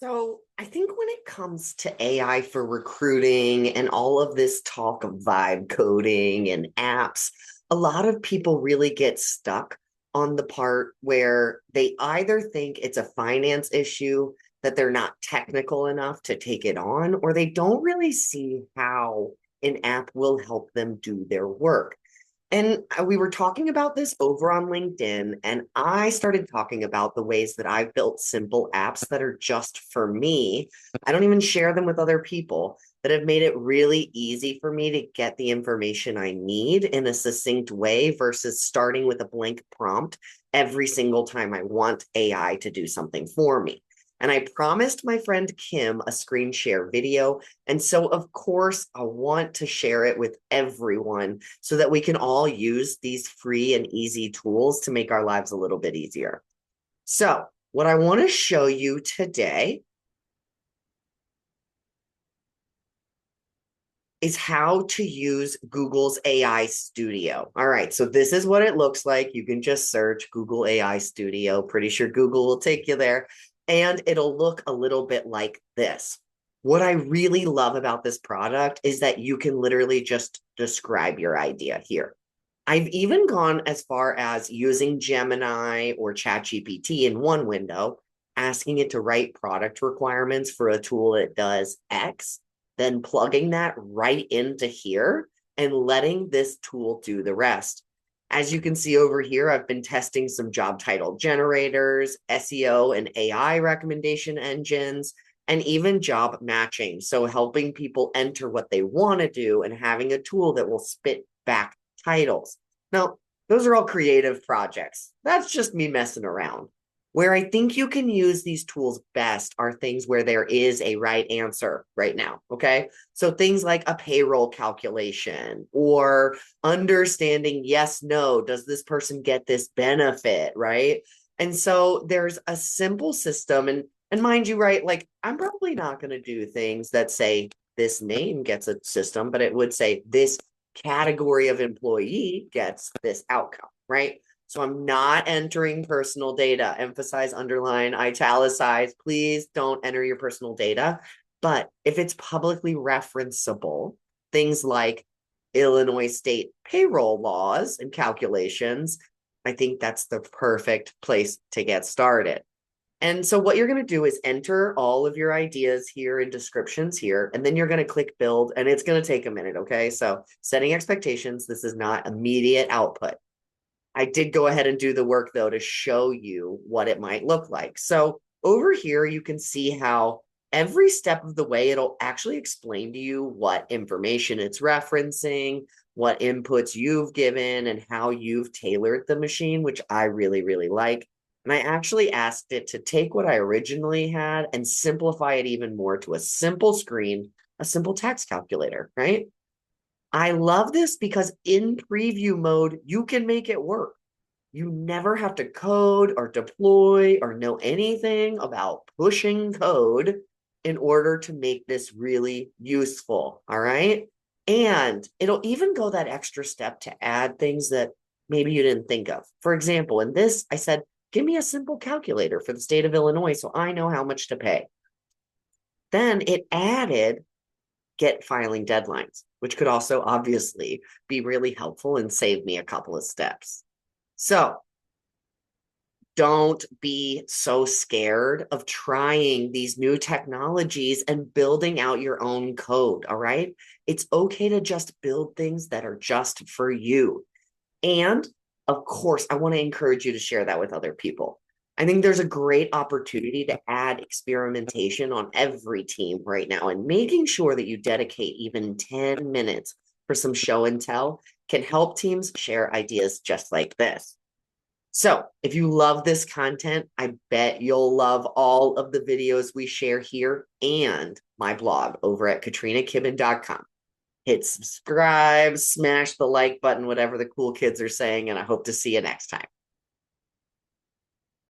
So I think when it comes to AI for recruiting and all of this talk of vibe coding and apps, a lot of people really get stuck on the part where they either think it's a finance issue, that they're not technical enough to take it on, or they don't really see how an app will help them do their work. And we were talking about this over on LinkedIn, and I started talking about the ways that I've built simple apps that are just for me. I don't even share them with other people, that have made it really easy for me to get the information I need in a succinct way versus starting with a blank prompt every single time I want AI to do something for me. And I promised my friend Kim a screen share video. And so, of course, I want to share it with everyone so that we can all use these free and easy tools to make our lives a little bit easier. So, what I want to show you today is how to use Google's AI Studio. All right, so this is what it looks like. You can just search Google AI Studio. Pretty sure Google will take you there, and it'll look a little bit like this. What I really love about this product is that you can literally just describe your idea here. I've even gone as far as using Gemini or ChatGPT in one window, asking it to write product requirements for a tool that does X, then plugging that right into here and letting this tool do the rest. As you can see over here, I've been testing some job title generators, SEO and AI recommendation engines, and even job matching. So helping people enter what they want to do and having a tool that will spit back titles. Now, those are all creative projects. That's just me messing around. Where I think you can use these tools best are things where there is a right answer right now. Okay. So things like a payroll calculation or understanding yes, no, does this person get this benefit? Right. And so there's a simple system. And mind you, right, like I'm probably not going to do things that say this name gets a system, but it would say this category of employee gets this outcome, right? So I'm not entering personal data. Emphasize, underline, italicize. Please don't enter your personal data. But if it's publicly referenceable, things like Illinois state payroll laws and calculations, I think that's the perfect place to get started. And so what you're going to do is enter all of your ideas here and descriptions here, and then you're going to click build, and it's going to take a minute. Okay. So setting expectations, this is not immediate output. I did go ahead and do the work though to show you what it might look like. So over here, you can see how every step of the way, it'll actually explain to you what information it's referencing, what inputs you've given, and how you've tailored the machine, which I really, really like. And I actually asked it to take what I originally had and simplify it even more to a simple screen, a simple tax calculator, right? I love this because in preview mode, you can make it work. You never have to code or deploy or know anything about pushing code in order to make this really useful. All right. And it'll even go that extra step to add things that maybe you didn't think of. For example, in this, I said, give me a simple calculator for the state of Illinois so I know how much to pay. Then it added get filing deadlines, which could also obviously be really helpful and save me a couple of steps. So don't be so scared of trying these new technologies and building out your own code. All right. It's okay to just build things that are just for you. And of course, I want to encourage you to share that with other people. I think there's a great opportunity to add experimentation on every team right now, and making sure that you dedicate even 10 minutes for some show and tell can help teams share ideas just like this. So, if you love this content, I bet you'll love all of the videos we share here and my blog over at katrinakibben.com. Hit subscribe, smash the like button, whatever the cool kids are saying, and I hope to see you next time.